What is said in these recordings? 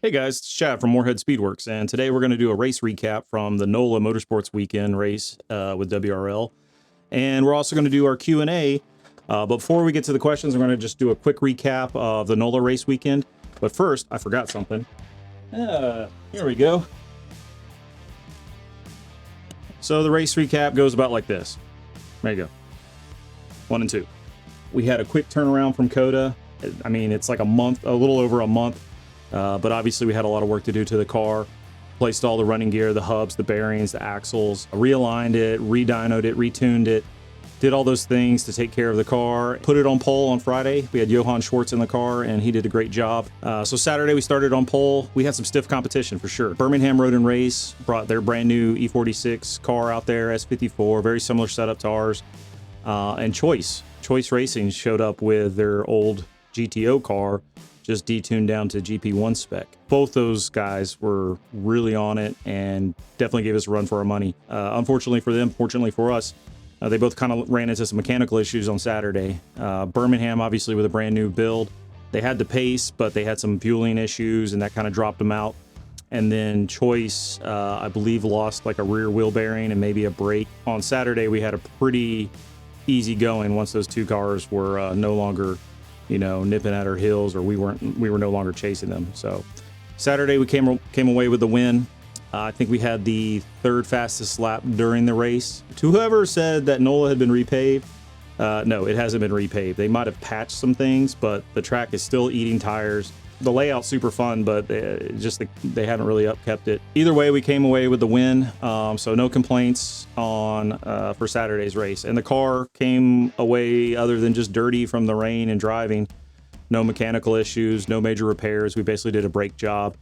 Hey guys, it's Chad from Moorhead Speedworks, and today we're going to do a race recap from the NOLA Motorsports weekend race with WRL, and we're also going to do our Q&A. But before we get to the questions, I'm going to just do a quick recap of the NOLA race weekend. But first, I forgot something. Here we go. So the race recap goes about like this. There you go. 1 and 2. We had a quick turnaround from COTA. I mean, it's like a little over a month. But obviously we had a lot of work to do to the car. Placed all the running gear, the hubs, the bearings, the axles, realigned it, re-dynoed it, retuned it, did all those things to take care of the car. Put it on pole on Friday. We had Johan Schwartz in the car and he did a great job. So Saturday we started on pole. We had some stiff competition for sure. Birmingham Road and Race brought their brand new E46 car out there, S54, very similar setup to ours. And Choice Racing showed up with their old GTO car, just detuned down to GP1 spec. Both those guys were really on it and definitely gave us a run for our money. Unfortunately for them, fortunately for us, they both kind of ran into some mechanical issues on Saturday. Birmingham, obviously with a brand new build, they had the pace, but they had some fueling issues and that kind of dropped them out. And then Choice, I believe, lost like a rear wheel bearing and maybe a brake. On Saturday, we had a pretty easy going once those two cars were no longer nipping at our heels, or we were no longer chasing them. So Saturday we came away with the win. I think we had the third fastest lap during the race. To whoever said that NOLA had been repaved, no, it hasn't been repaved. They might have patched some things, but the track is still eating tires. The layout's super fun, but they haven't really upkept it. Either way, we came away with the win, so no complaints for Saturday's race. And the car came away, other than just dirty from the rain and driving, no mechanical issues, no major repairs. We basically did a brake job,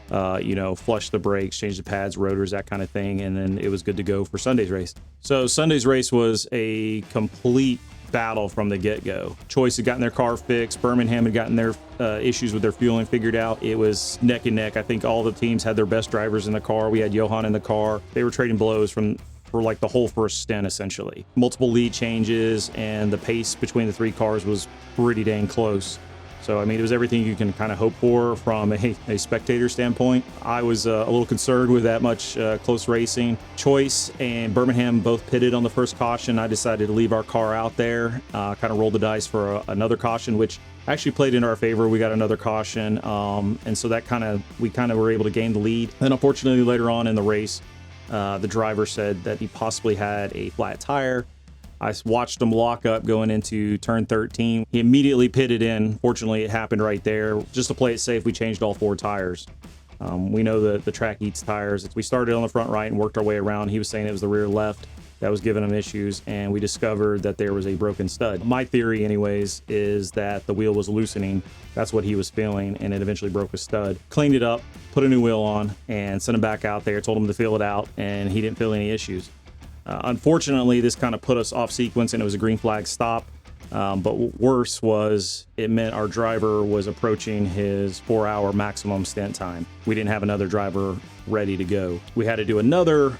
flushed the brakes, changed the pads, rotors, that kind of thing, and then it was good to go for Sunday's race. So Sunday's race was a complete battle from the get-go. Choice had gotten their car fixed. Birmingham had gotten their issues with their fueling figured out. It was neck and neck. I think all the teams had their best drivers in the car. We had Johan in the car. They were trading blows for like the whole first stint, essentially. Multiple lead changes, and the pace between the three cars was pretty dang close. So, I mean, it was everything you can kind of hope for from a spectator standpoint. I was a little concerned with that much close racing. Choice and Birmingham both pitted on the first caution. I decided to leave our car out there, kind of roll the dice for another caution, which actually played in our favor. We got another caution, and so we kind of were able to gain the lead. And unfortunately, later on in the race, the driver said that he possibly had a flat tire. I watched him lock up going into turn 13. He immediately pitted in. Fortunately, it happened right there. Just to play it safe, we changed all 4 tires. We know that the track eats tires. We started on the front right and worked our way around. He was saying it was the rear left that was giving him issues, and we discovered that there was a broken stud. My theory, anyways, is that the wheel was loosening. That's what he was feeling, and it eventually broke a stud. Cleaned it up, put a new wheel on, and sent him back out there, told him to feel it out, and he didn't feel any issues. Unfortunately, this kind of put us off sequence, and it was a green flag stop. But worse was it meant our driver was approaching his 4-hour maximum stint time. We didn't have another driver ready to go. We had to do another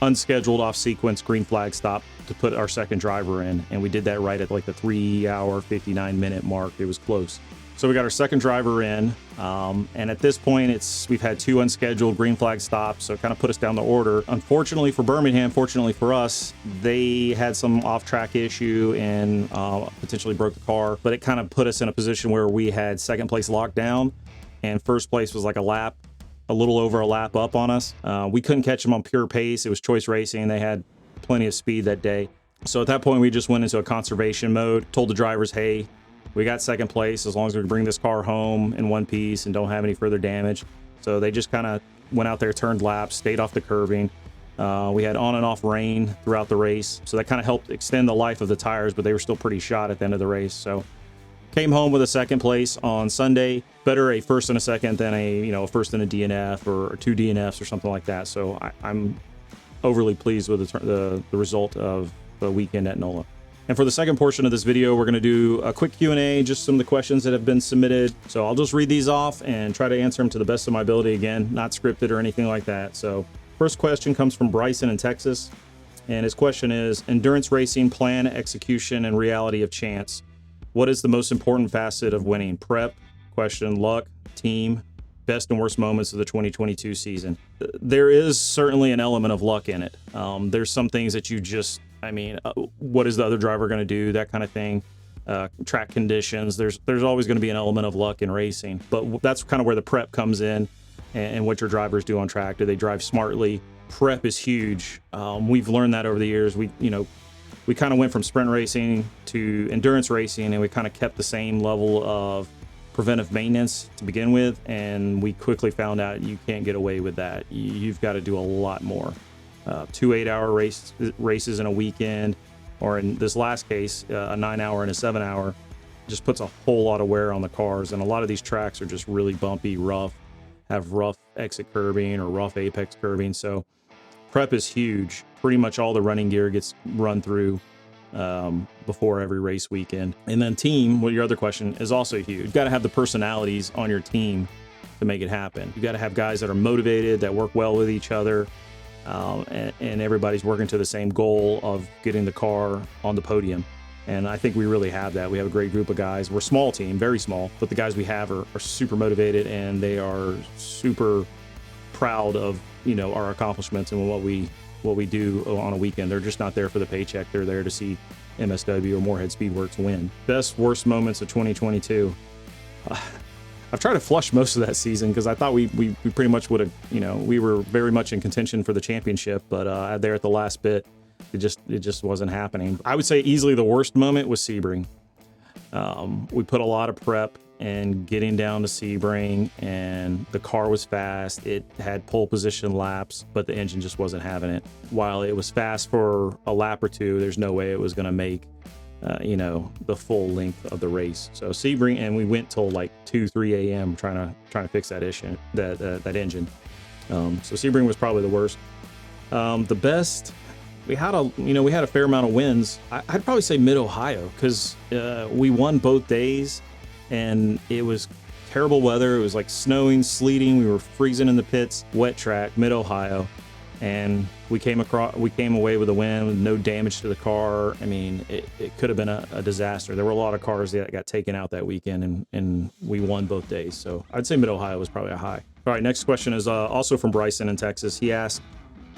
unscheduled off sequence green flag stop to put our second driver in, and we did that right at like the 3-hour 59-minute mark. It was close. So we got our second driver in, and at this point, we've had 2 unscheduled green flag stops, so it kind of put us down the order. Unfortunately for Birmingham, fortunately for us, they had some off-track issue and potentially broke the car, but it kind of put us in a position where we had second place locked down, and first place was like a little over a lap up on us. We couldn't catch them on pure pace. It was Choice Racing. They had plenty of speed that day. So at that point, we just went into a conservation mode, told the drivers, hey, we got second place as long as we bring this car home in one piece and don't have any further damage. So they just kind of went out there, turned laps, stayed off the curbing. We had on and off rain throughout the race, so that kind of helped extend the life of the tires, but they were still pretty shot at the end of the race. So came home with a second place on Sunday. Better a first and a second than a first and a DNF or 2 DNFs or something like that. So I'm overly pleased with the result of the weekend at NOLA. And for the second portion of this video, we're going to do a quick Q&A, just some of the questions that have been submitted. So I'll just read these off and try to answer them to the best of my ability. Again, not scripted or anything like that. So first question comes from Bryson in Texas. And his question is, endurance racing, plan, execution, and reality of chance. What is the most important facet of winning? Prep, luck, team, best and worst moments of the 2022 season. There is certainly an element of luck in it. There's some things that you just, what is the other driver going to do? That kind of thing. Track conditions. There's always going to be an element of luck in racing, but that's kind of where the prep comes in, and what your drivers do on track. Do they drive smartly? Prep is huge. We've learned that over the years. We kind of went from sprint racing to endurance racing, and we kind of kept the same level of preventive maintenance to begin with, and we quickly found out you can't get away with that. You've got to do a lot more. 2 8-hour races in a weekend, or in this last case, a 9-hour and a 7-hour, just puts a whole lot of wear on the cars. And a lot of these tracks are just really bumpy, rough, have rough exit curbing or rough apex curbing. So prep is huge. Pretty much all the running gear gets run through before every race weekend. And then team, well, your other question, is also huge. You've got to have the personalities on your team to make it happen. You've got to have guys that are motivated, that work well with each other, and everybody's working to the same goal of getting the car on the podium. And I think we really have that. We have a great group of guys. We're a small team, very small, but the guys we have are super motivated, and they are super proud of, our accomplishments and what we do on a weekend. They're just not there for the paycheck. They're there to see MSW or Moorhead Speedworks win. Best, worst moments of 2022. I've tried to flush most of that season because I thought we pretty much would have, we were very much in contention for the championship, but there at the last bit, it just wasn't happening. I would say easily the worst moment was Sebring. We put a lot of prep and getting down to Sebring, and the car was fast. It had pole position laps, but the engine just wasn't having it. While it was fast for a lap or two, there's no way it was going to make the full length of the race. So Sebring, and we went till like 2-3 a.m. trying to fix that issue, that engine. So Sebring was probably the worst. The best, we had a fair amount of wins. I'd probably say Mid-Ohio, because we won both days, and it was terrible weather. It was like snowing, sleeting. We were freezing in the pits, wet track, Mid-Ohio. And we came away with a win with no damage to the car. It could have been a disaster. There were a lot of cars that got taken out that weekend, and we won both days. So I'd say Mid-Ohio was probably a high. All right, next question is also from Bryson in Texas. He asked,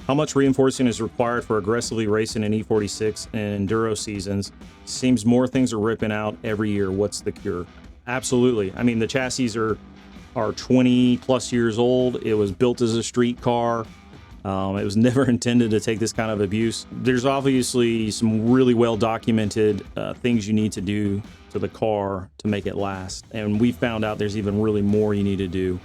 how much reinforcing is required for aggressively racing in E46 and enduro seasons? Seems more things are ripping out every year. What's the cure? Absolutely. The chassis are 20 plus years old. It was built as a street car. It was never intended to take this kind of abuse. There's obviously some really well documented things you need to do to the car to make it last. And we found out there's even really more you need to do.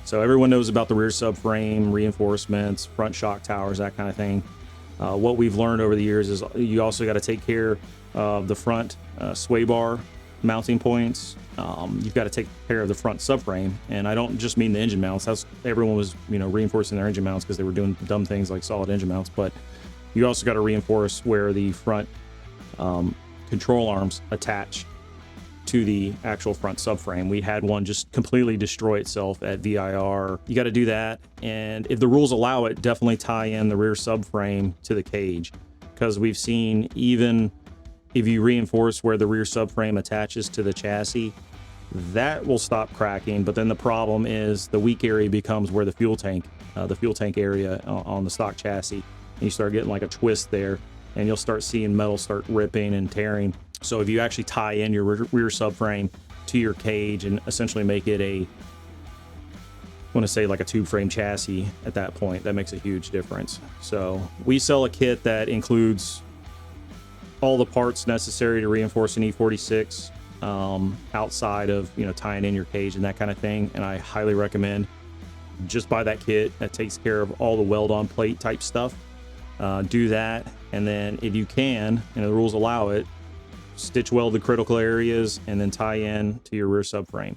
So everyone knows about the rear subframe, reinforcements, front shock towers, that kind of thing. What we've learned over the years is you also got to take care of the front sway bar mounting points. You've got to take care of the front subframe, and I don't just mean the engine mounts. Everyone was reinforcing their engine mounts because they were doing dumb things like solid engine mounts, but you also got to reinforce where the front control arms attach to the actual front subframe. We had one just completely destroy itself at VIR. You got to do that, and if the rules allow it, definitely tie in the rear subframe to the cage, because we've seen even if you reinforce where the rear subframe attaches to the chassis, that will stop cracking. But then the problem is the weak area becomes where the fuel tank area on the stock chassis. And you start getting like a twist there, and you'll start seeing metal start ripping and tearing. So if you actually tie in your rear subframe to your cage and essentially make it like a tube frame chassis at that point, that makes a huge difference. So we sell a kit that includes all the parts necessary to reinforce an E46 outside of tying in your cage and that kind of thing, and I highly recommend just buy that kit. That takes care of all the weld on plate type stuff. Do that, and then if you can, and the rules allow it, stitch weld the critical areas and then tie in to your rear subframe.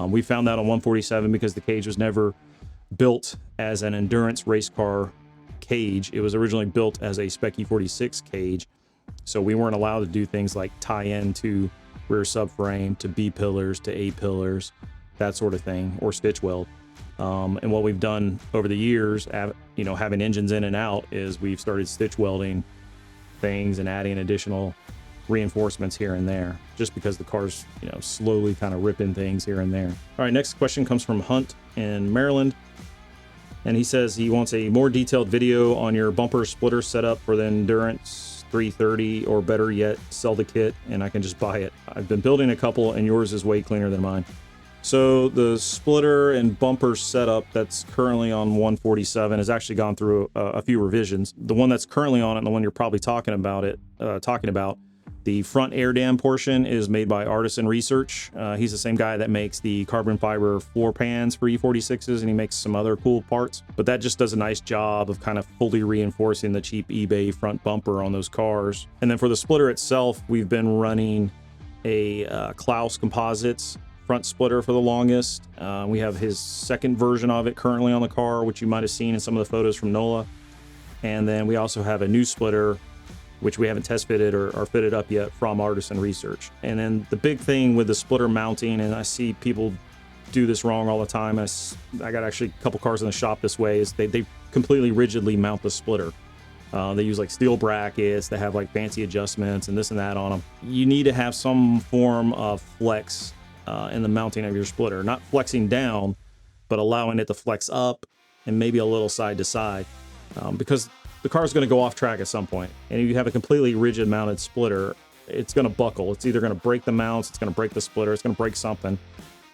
We found that on 147 because the cage was never built as an endurance race car cage. It was originally built as a Spec E46 cage. So we weren't allowed to do things like tie in to rear subframe, to B pillars, to A pillars, that sort of thing, or stitch weld. And what we've done over the years, having engines in and out, is we've started stitch welding things and adding additional reinforcements here and there, just because the car's slowly kind of ripping things here and there. All right, next question comes from Hunt in Maryland. And he says he wants a more detailed video on your bumper splitter setup for the Endurance 330, or better yet, sell the kit and I can just buy it. I've been building a couple and yours is way cleaner than mine. So the splitter and bumper setup that's currently on 147 has actually gone through a few revisions. The one that's currently on it, and the one you're probably talking about, the front air dam portion is made by Artisan Research. He's the same guy that makes the carbon fiber floor pans for E46s, and he makes some other cool parts. But that just does a nice job of kind of fully reinforcing the cheap eBay front bumper on those cars. And then for the splitter itself, we've been running a Klaus Composites front splitter for the longest. We have his second version of it currently on the car, which you might have seen in some of the photos from NOLA. And then we also have a new splitter, which we haven't test fitted or fitted up yet, from Artisan Research. And then the big thing with the splitter mounting, and I see people do this wrong all the time, I got actually a couple cars in the shop this way, is they completely rigidly mount the splitter. They use like steel brackets, they have like fancy adjustments and this and that on them. You need to have some form of flex in the mounting of your splitter, not flexing down, but allowing it to flex up and maybe a little side to side, because the car is going to go off track at some point. And if you have a completely rigid mounted splitter, it's going to buckle. It's either going to break the mounts, it's going to break the splitter, it's going to break something,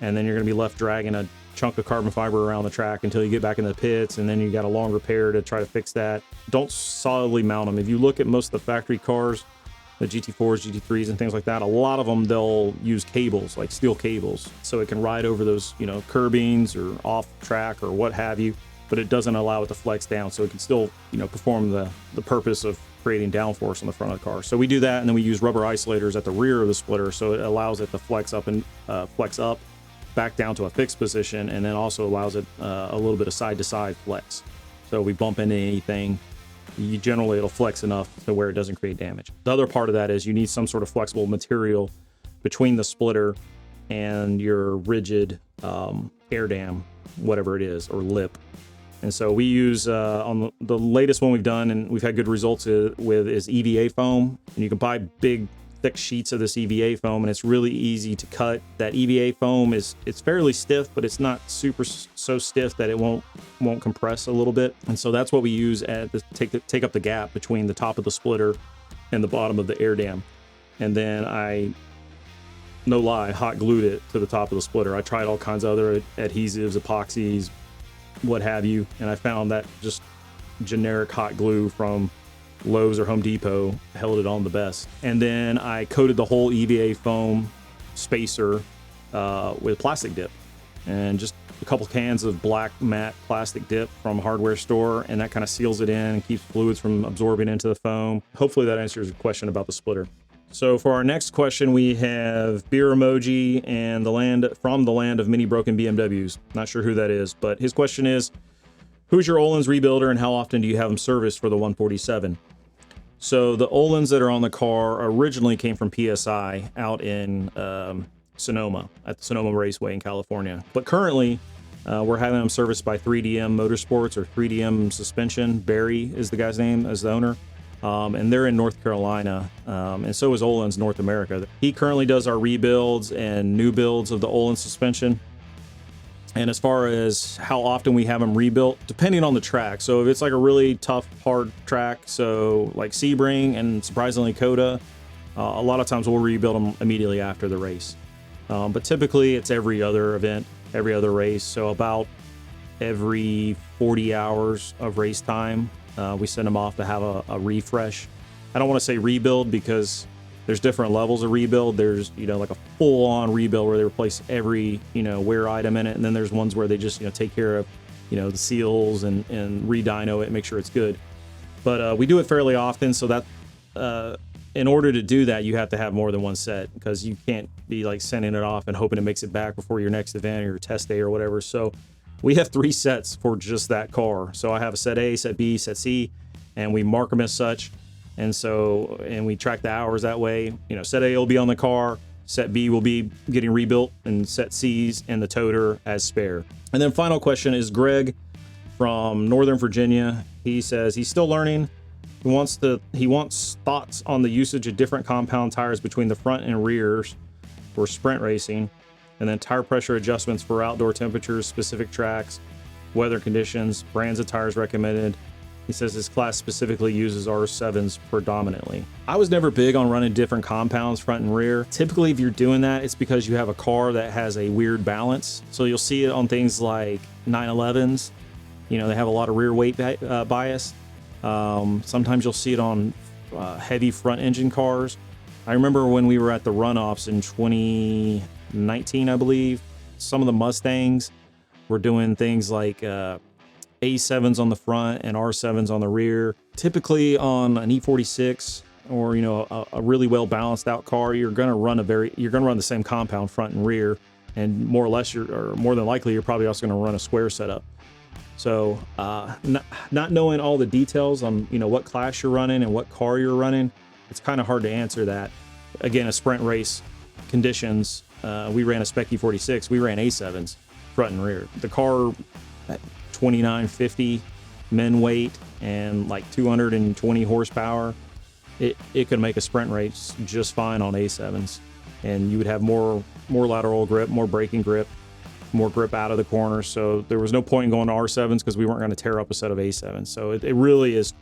and then you're going to be left dragging a chunk of carbon fiber around the track until you get back in the pits, and then you got a long repair to try to fix that. Don't solidly mount them. If you look at most of the factory cars, the GT4s, GT3s, and things like that, a lot of them, they'll use cables, like steel cables, so it can ride over those, curbings or off track or what have you, but it doesn't allow it to flex down, so it can still, perform the purpose of creating downforce on the front of the car. So we do that, and then we use rubber isolators at the rear of the splitter, so it allows it to flex up and flex up, back down to a fixed position, and then also allows it a little bit of side-to-side flex. So we bump into anything, generally it'll flex enough to where it doesn't create damage. The other part of that is you need some sort of flexible material between the splitter and your rigid air dam, whatever it is, or lip. And so we use, on the latest one we've done and we've had good results with, is EVA foam. And you can buy big, thick sheets of this EVA foam, and it's really easy to cut. That EVA foam it's fairly stiff, but it's not so stiff that it won't compress a little bit. And so that's what we use to take up the gap between the top of the splitter and the bottom of the air dam. And then no lie, hot glued it to the top of the splitter. I tried all kinds of other adhesives, epoxies, what have you, and I found that just generic hot glue from Lowe's or Home Depot held it on the best. And then I coated the whole EVA foam spacer with plastic dip, and just a couple cans of black matte plastic dip from a hardware store, and that kind of seals it in and keeps fluids from absorbing into the foam. Hopefully that answers your question about the splitter. So for our next question, we have Beer Emoji and from the land of many broken BMWs. Not sure who that is, but his question is, who's your Öhlins rebuilder and how often do you have them serviced for the 147? So the Öhlins that are on the car originally came from PSI out in Sonoma, at the Sonoma Raceway in California. But currently, we're having them serviced by 3DM Motorsports or 3DM Suspension. Barry is the guy's name, as the owner. And they're in North Carolina, and so is Öhlins North America. He currently does our rebuilds and new builds of the Öhlins suspension. And as far as how often we have them rebuilt, depending on the track. So if it's like a really tough, hard track, so like Sebring and surprisingly Coda, a lot of times we'll rebuild them immediately after the race. But typically it's every other event, every other race. So about every 40 hours of race time, we send them off to have a refresh. I don't want to say rebuild because there's different levels of rebuild. There's, like a full-on rebuild where they replace every, wear item in it. And then there's ones where they just, take care of, the seals and re-dyno it and make sure it's good. But we do it fairly often. So that in order to do that, you have to have more than one set because you can't be like sending it off and hoping it makes it back before your next event or your test day or whatever. So we have 3 sets for just that car. So I have a set A, set B, set C, and we mark them as such. And we track the hours that way. Set A will be on the car, set B will be getting rebuilt, and set C's and the toter as spare. And then final question is Greg from Northern Virginia. He says he's still learning. He wants thoughts on the usage of different compound tires between the front and rears for sprint racing. And then tire pressure adjustments for outdoor temperatures, specific tracks, weather conditions, brands of tires recommended. He says his class specifically uses R7s predominantly. I was never big on running different compounds front and rear. Typically, if you're doing that, it's because you have a car that has a weird balance. So you'll see it on things like 911s. You know, they have a lot of rear weight bias. Sometimes you'll see it on heavy front engine cars. I remember when we were at the runoffs in 2019, I believe, some of the Mustangs were doing things like A7s on the front and R7s on the rear. Typically on an E46 or, you know, a really well balanced out car, you're going to run the same compound front and rear, and more than likely you're probably also going to run a square setup. So not knowing all the details on, you know, what class you're running and what car you're running, it's kind of hard to answer that. Again, a sprint race conditions, we ran a Spec E46, we ran A7s front and rear. The car at 2950 men weight and like 220 horsepower, it could make a sprint race just fine on A7s, and you would have more lateral grip, more braking grip, more grip out of the corner. So there was no point in going to R7s because we weren't going to tear up a set of A7s. So it really is,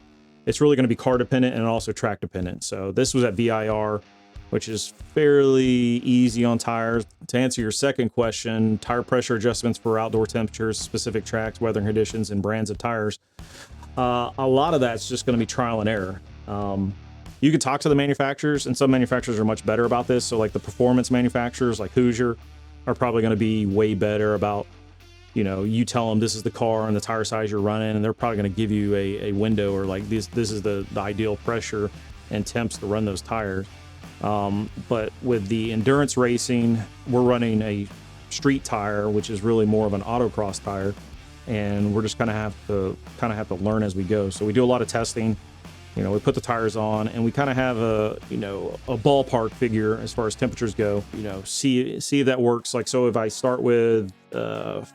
it's really going to be car dependent and also track dependent. So this was at VIR, which is fairly easy on tires. To answer your second question, tire pressure adjustments for outdoor temperatures, specific tracks, weather conditions, and brands of tires. A lot of that's just going to be trial and error. You can talk to the manufacturers, and some manufacturers are much better about this. So like the performance manufacturers like Hoosier are probably going to be way better about, you know, you tell them this is the car and the tire size you're running, and they're probably going to give you a window, or like this is the ideal pressure and temps to run those tires. But with the endurance racing, we're running a street tire, which is really more of an autocross tire, and we're just kind of have to learn as we go. So we do a lot of testing. You know, we put the tires on, and we kind of have a ballpark figure as far as temperatures go. You know, see if that works. Like, so if I start with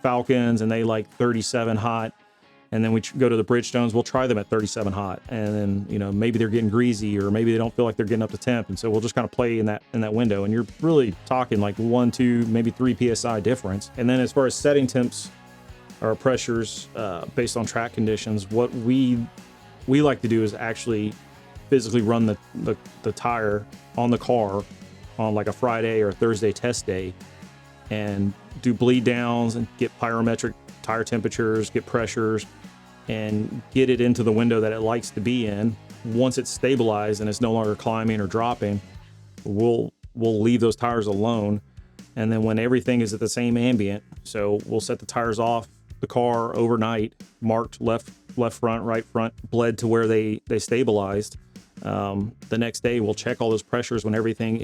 Falcons and they like 37 hot, and then we go to the Bridgestones, we'll try them at 37 hot, and then, you know, maybe they're getting greasy, or maybe they don't feel like they're getting up to temp, and so we'll just kind of play in that window. And you're really talking like 1, 2, maybe 3 psi difference. And then as far as setting temps or pressures based on track conditions, what we like to do is actually physically run the tire on the car on like a Friday or a Thursday test day, and do bleed downs and get pyrometric tire temperatures, get pressures, and get it into the window that it likes to be in. Once it's stabilized and it's no longer climbing or dropping, we'll leave those tires alone. And then when everything is at the same ambient, so we'll set the tires off the car overnight, marked left front, right front, bled to where they stabilized. The next day we'll check all those pressures when everything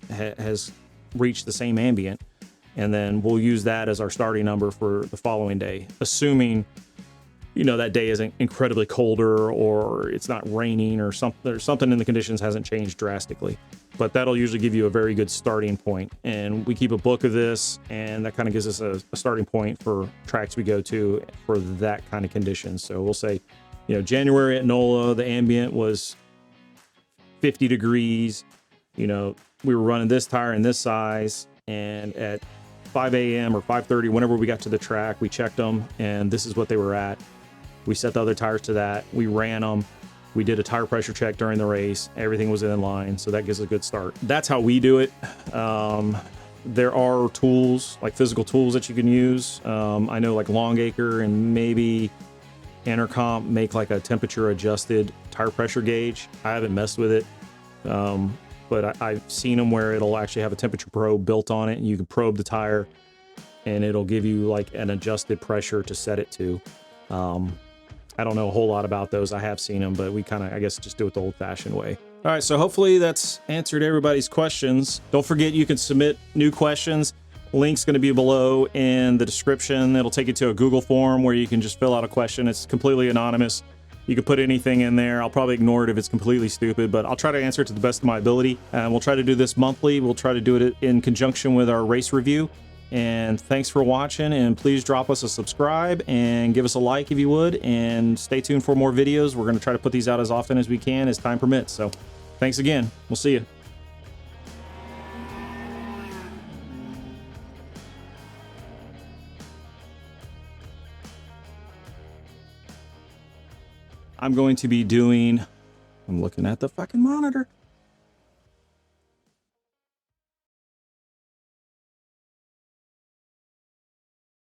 has reached the same ambient, and then we'll use that as our starting number for the following day, assuming, you know, that day isn't incredibly colder, or it's not raining, or something in the conditions hasn't changed drastically. But that'll usually give you a very good starting point. And we keep a book of this, and that kind of gives us a starting point for tracks we go to for that kind of conditions. So we'll say, you know, January at NOLA, the ambient was 50 degrees. You know, we were running this tire in this size, and at 5 a.m. or 5:30, whenever we got to the track, we checked them, and this is what they were at. We set the other tires to that. We ran them. We did a tire pressure check during the race. Everything was in line, so that gives a good start. That's how we do it. There are tools, like physical tools, that you can use. I know like Longacre and maybe Intercomp make like a temperature adjusted tire pressure gauge. I haven't messed with it, but I've seen them where it'll actually have a temperature probe built on it, and you can probe the tire, and it'll give you like an adjusted pressure to set it to. I don't know a whole lot about those. I have seen them, but we kind of, I guess, just do it the old-fashioned way. All right, so hopefully that's answered everybody's questions. Don't forget, you can submit new questions. Link's going to be below in the description. It'll take you to a Google form where you can just fill out a question. It's completely anonymous. You can put anything in there. I'll probably ignore it if it's completely stupid, but I'll try to answer it to the best of my ability. And we'll try to do this monthly. We'll try to do it in conjunction with our race review. And thanks for watching, and please drop us a subscribe and give us a like if you would, and stay tuned for more videos. We're going to try to put these out as often as we can as time permits. So thanks again. We'll see you. I'm going to be doing, I'm looking at the fucking monitor.